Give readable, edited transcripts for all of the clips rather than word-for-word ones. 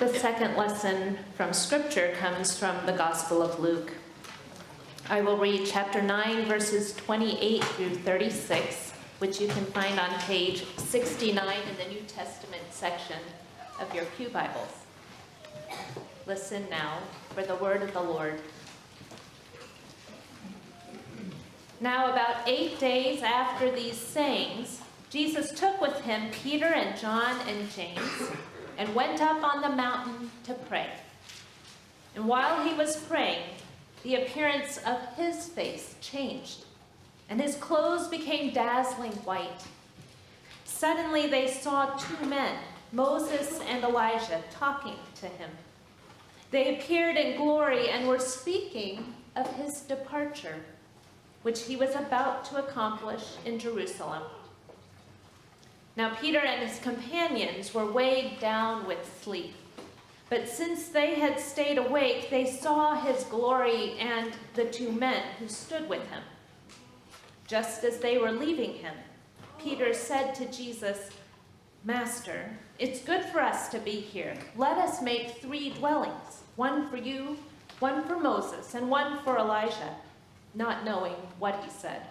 The second lesson from Scripture comes from the Gospel of Luke. I will read chapter 9, verses 28 through 36, which you can find on page 69 in the New Testament section of your pew Bibles. Listen now for the word of the Lord. Now, about 8 days after these sayings, Jesus took with him Peter and John and James and went up on the mountain to pray. And while he was praying, the appearance of his face changed, and his clothes became dazzling white. Suddenly they saw two men, Moses and Elijah, talking to him. They appeared in glory and were speaking of his departure, which he was about to accomplish in Jerusalem. Now Peter and his companions were weighed down with sleep. But since they had stayed awake, they saw his glory and the two men who stood with him. Just as they were leaving him, Peter said to Jesus, "Master, it's good for us to be here. Let us make 3 dwellings, one for you, one for Moses, and one for Elijah," not knowing what he said.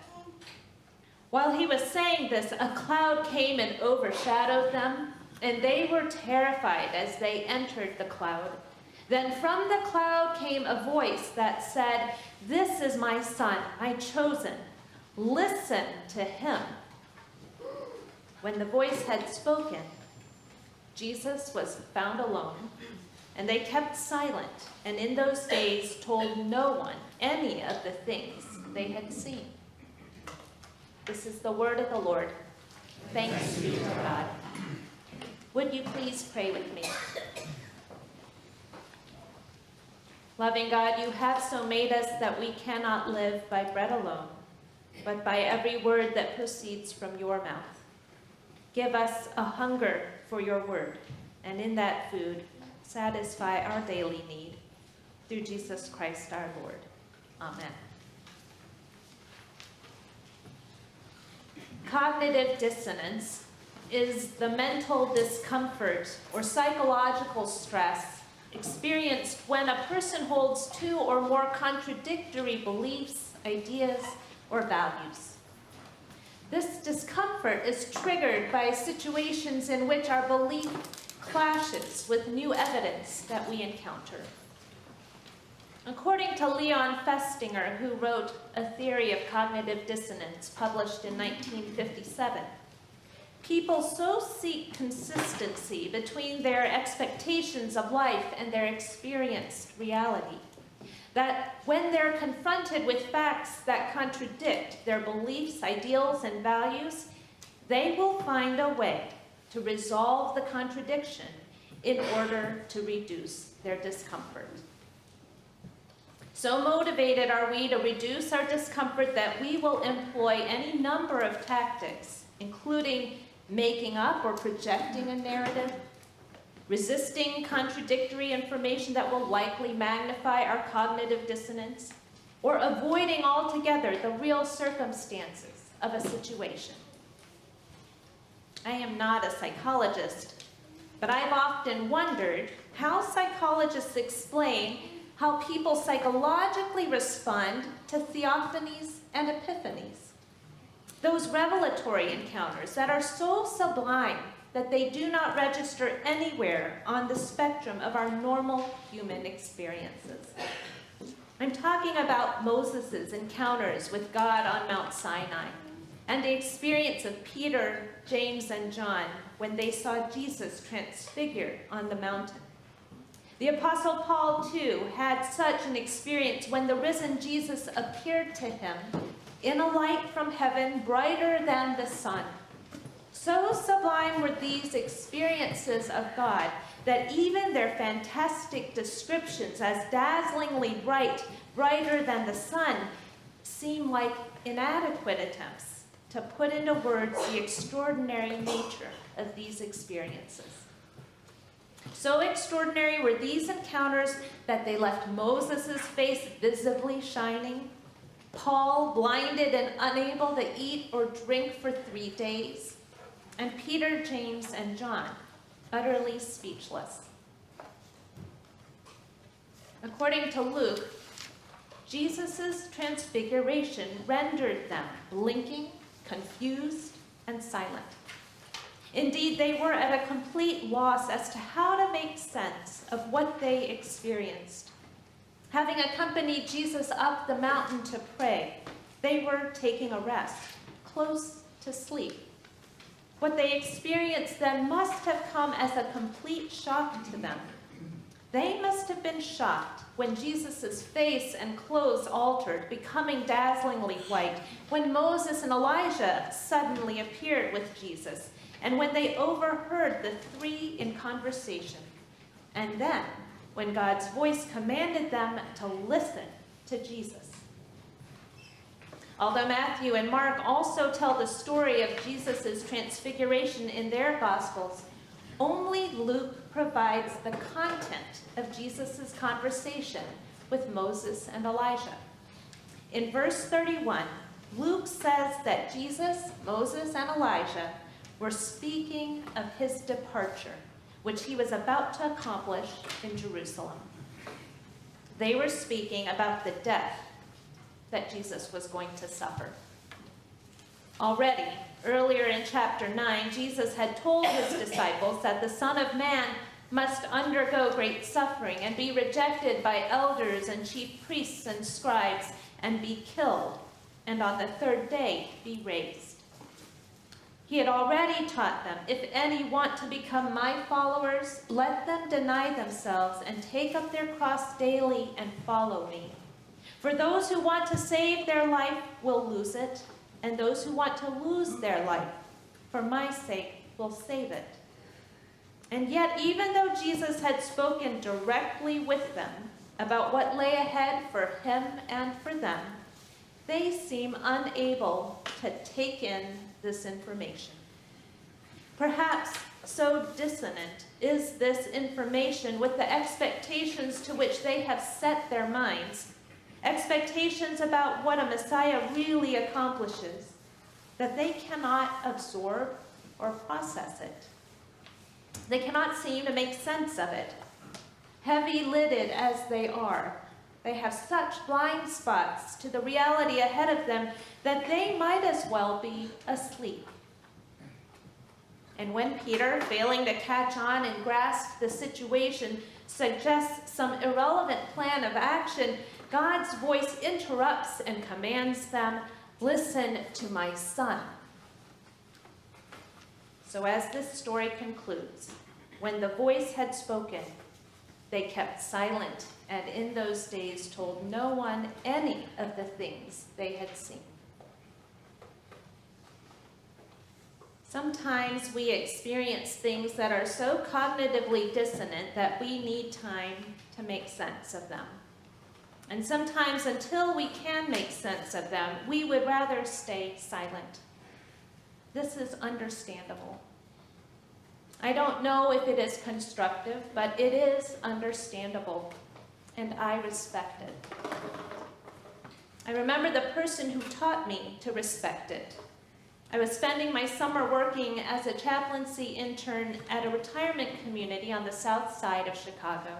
While he was saying this, a cloud came and overshadowed them, and they were terrified as they entered the cloud. Then from the cloud came a voice that said, "This is my son, my chosen. Listen to him." When the voice had spoken, Jesus was found alone, and they kept silent, and in those days told no one any of the things they had seen. This is the word of the Lord. Thanks be to God. Would you please pray with me? Loving God, you have so made us that we cannot live by bread alone, but by every word that proceeds from your mouth. Give us a hunger for your word, and in that food, satisfy our daily need. Through Jesus Christ our Lord. Amen. Cognitive dissonance is the mental discomfort or psychological stress experienced when a person holds 2 or more contradictory beliefs, ideas, or values. This discomfort is triggered by situations in which our belief clashes with new evidence that we encounter. According to Leon Festinger, who wrote A Theory of Cognitive Dissonance, published in 1957, people so seek consistency between their expectations of life and their experienced reality that when they're confronted with facts that contradict their beliefs, ideals, and values, they will find a way to resolve the contradiction in order to reduce their discomfort. So motivated are we to reduce our discomfort that we will employ any number of tactics, including making up or projecting a narrative, resisting contradictory information that will likely magnify our cognitive dissonance, or avoiding altogether the real circumstances of a situation. I am not a psychologist, but I've often wondered how psychologists explain how people psychologically respond to theophanies and epiphanies. Those revelatory encounters that are so sublime that they do not register anywhere on the spectrum of our normal human experiences. I'm talking about Moses' encounters with God on Mount Sinai and the experience of Peter, James, and John when they saw Jesus transfigured on the mountain. The Apostle Paul, too, had such an experience when the risen Jesus appeared to him in a light from heaven brighter than the sun. So sublime were these experiences of God that even their fantastic descriptions as dazzlingly bright, brighter than the sun, seem like inadequate attempts to put into words the extraordinary nature of these experiences. So extraordinary were these encounters that they left Moses' face visibly shining, Paul blinded and unable to eat or drink for 3 days, and Peter, James, and John utterly speechless. According to Luke, Jesus' transfiguration rendered them blinking, confused, and silent. Indeed, they were at a complete loss as to how to make sense of what they experienced. Having accompanied Jesus up the mountain to pray, they were taking a rest, close to sleep. What they experienced then must have come as a complete shock to them. They must have been shocked when Jesus' face and clothes altered, becoming dazzlingly white, when Moses and Elijah suddenly appeared with Jesus, and when they overheard the three in conversation, and then when God's voice commanded them to listen to Jesus. Although Matthew and Mark also tell the story of Jesus' transfiguration in their Gospels, only Luke provides the content of Jesus' conversation with Moses and Elijah. In verse 31, Luke says that Jesus, Moses, and Elijah were speaking of his departure, which he was about to accomplish in Jerusalem. They were speaking about the death that Jesus was going to suffer. Already, earlier in chapter 9, Jesus had told his disciples that the Son of Man must undergo great suffering and be rejected by elders and chief priests and scribes and be killed, and on the third day be raised. He had already taught them, if any want to become my followers, let them deny themselves and take up their cross daily and follow me. For those who want to save their life will lose it, and those who want to lose their life for my sake will save it. And yet, even though Jesus had spoken directly with them about what lay ahead for him and for them, they seem unable to take in this information. Perhaps so dissonant is this information with the expectations to which they have set their minds, expectations about what a Messiah really accomplishes, that they cannot absorb or process it. They cannot seem to make sense of it. Heavy-lidded as they are, they have such blind spots to the reality ahead of them that they might as well be asleep. And when Peter, failing to catch on and grasp the situation, suggests some irrelevant plan of action, God's voice interrupts and commands them, "Listen to my son." So as this story concludes, when the voice had spoken, they kept silent, and in those days told no one any of the things they had seen. Sometimes we experience things that are so cognitively dissonant that we need time to make sense of them. And sometimes, until we can make sense of them, we would rather stay silent. This is understandable. I don't know if it is constructive, but it is understandable, and I respect it. I remember the person who taught me to respect it. I was spending my summer working as a chaplaincy intern at a retirement community on the south side of Chicago.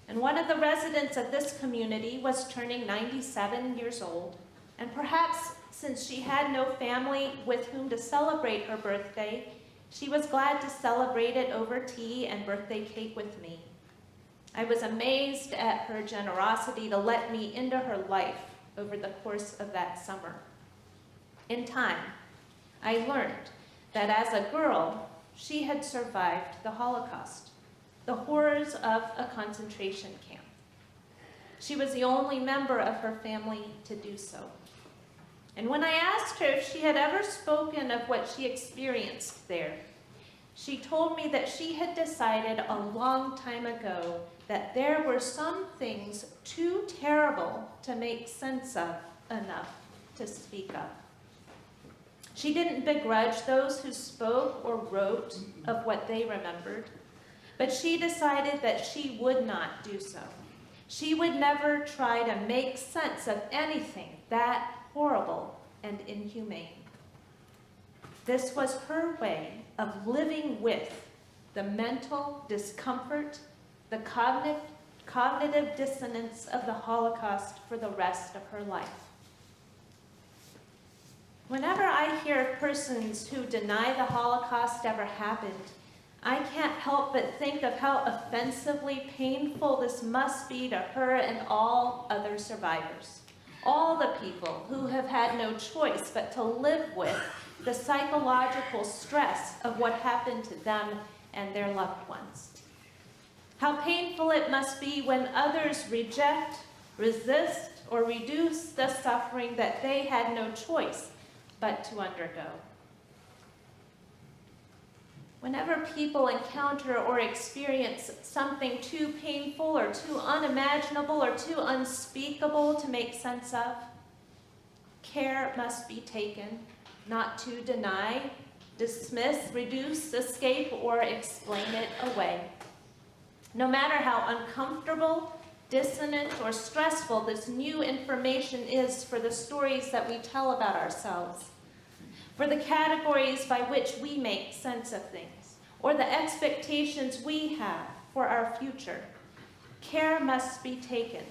And one of the residents of this community was turning 97 years old, and perhaps since she had no family with whom to celebrate her birthday, she was glad to celebrate it over tea and birthday cake with me. I was amazed at her generosity to let me into her life over the course of that summer. In time, I learned that as a girl, she had survived the Holocaust, the horrors of a concentration camp. She was the only member of her family to do so. And when I asked her if she had ever spoken of what she experienced there, she told me that she had decided a long time ago that there were some things too terrible to make sense of enough to speak of. She didn't begrudge those who spoke or wrote of what they remembered, but she decided that she would not do so. She would never try to make sense of anything that horrible and inhumane. This was her way of living with the mental discomfort, the cognitive dissonance of the Holocaust for the rest of her life. Whenever I hear of persons who deny the Holocaust ever happened, I can't help but think of how offensively painful this must be to her and all other survivors. All the people who have had no choice but to live with the psychological stress of what happened to them and their loved ones. How painful it must be when others reject, resist, or reduce the suffering that they had no choice but to undergo. Whenever people encounter or experience something too painful or too unimaginable or too unspeakable to make sense of, care must be taken not to deny, dismiss, reduce, escape, or explain it away. No matter how uncomfortable, dissonant, or stressful this new information is for the stories that we tell about ourselves, for the categories by which we make sense of things, or the expectations we have for our future, care must be taken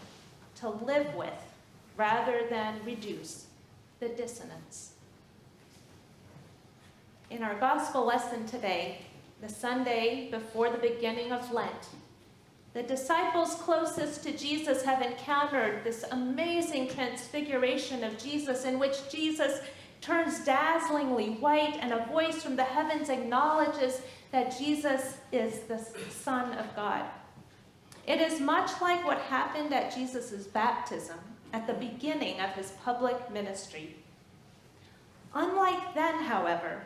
to live with rather than reduce the dissonance. In our gospel lesson today, the Sunday before the beginning of Lent, the disciples closest to Jesus have encountered this amazing transfiguration of Jesus in which Jesus turns dazzlingly white and a voice from the heavens acknowledges that Jesus is the Son of God. It is much like what happened at Jesus' baptism at the beginning of his public ministry. Unlike then, however,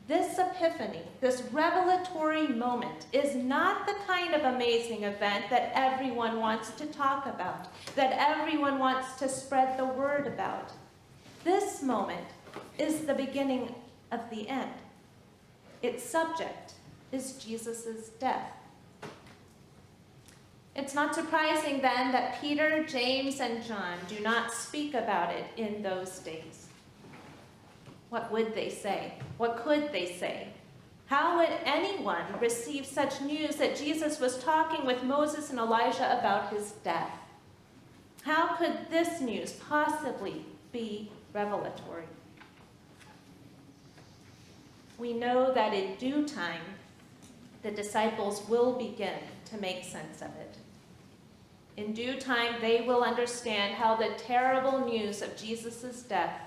this epiphany, this revelatory moment, is not the kind of amazing event that everyone wants to talk about, that everyone wants to spread the word about. This moment is the beginning of the end. Its subject is Jesus' death. It's not surprising then that Peter, James, and John do not speak about it in those days. What would they say? What could they say? How would anyone receive such news that Jesus was talking with Moses and Elijah about his death? How could this news possibly be revelatory? We know that in due time, the disciples will begin to make sense of it. In due time, they will understand how the terrible news of Jesus' death,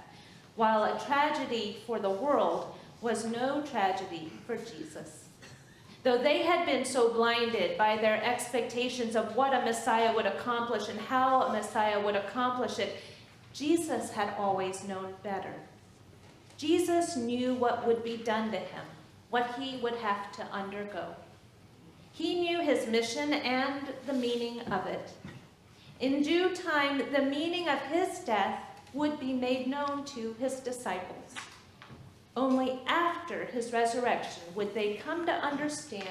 while a tragedy for the world, was no tragedy for Jesus. Though they had been so blinded by their expectations of what a Messiah would accomplish and how a Messiah would accomplish it, Jesus had always known better. Jesus knew what would be done to him, what he would have to undergo. He knew his mission and the meaning of it. In due time, the meaning of his death would be made known to his disciples. Only after his resurrection would they come to understand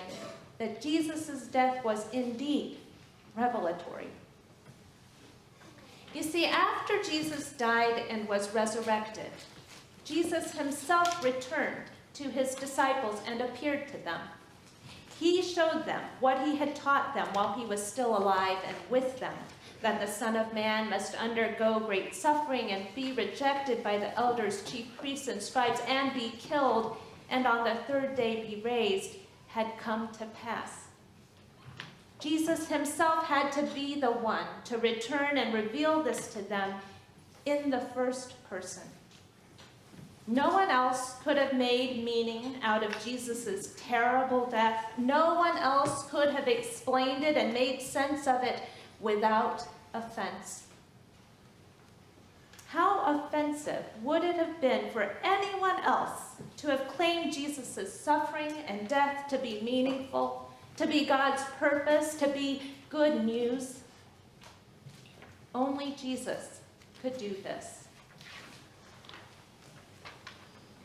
that Jesus' death was indeed revelatory. You see, after Jesus died and was resurrected, Jesus himself returned to his disciples and appeared to them. He showed them what he had taught them while he was still alive and with them, that the Son of Man must undergo great suffering and be rejected by the elders, chief priests, and scribes, and be killed, and on the third day be raised, had come to pass. Jesus himself had to be the one to return and reveal this to them in the first person. No one else could have made meaning out of Jesus' terrible death. No one else could have explained it and made sense of it without offense. How offensive would it have been for anyone else to have claimed Jesus' suffering and death to be meaningful, to be God's purpose, to be good news? Only Jesus could do this.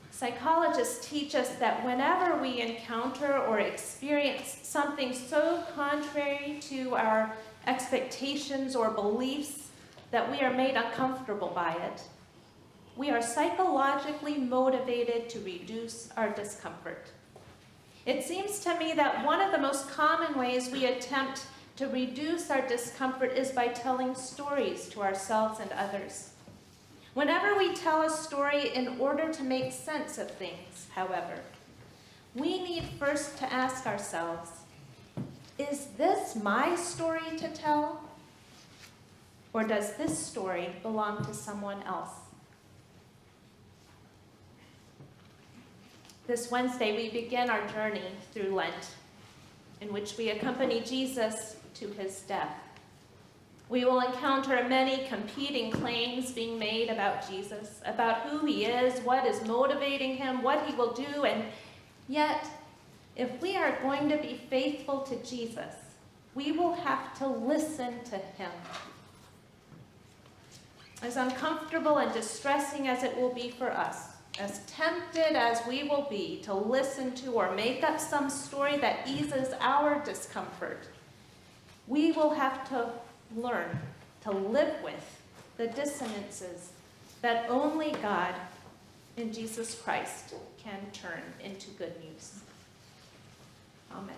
Psychologists teach us that whenever we encounter or experience something so contrary to our expectations or beliefs that we are made uncomfortable by it, we are psychologically motivated to reduce our discomfort. It seems to me that one of the most common ways we attempt to reduce our discomfort is by telling stories to ourselves and others. Whenever we tell a story in order to make sense of things, however, we need first to ask ourselves, is this my story to tell? Or does this story belong to someone else? This Wednesday, we begin our journey through Lent, in which we accompany Jesus to his death. We will encounter many competing claims being made about Jesus, about who he is, what is motivating him, what he will do, and yet, if we are going to be faithful to Jesus, we will have to listen to him. As uncomfortable and distressing as it will be for us, as tempted as we will be to listen to or make up some story that eases our discomfort, we will have to learn to live with the dissonances that only God in Jesus Christ can turn into good news. Amen.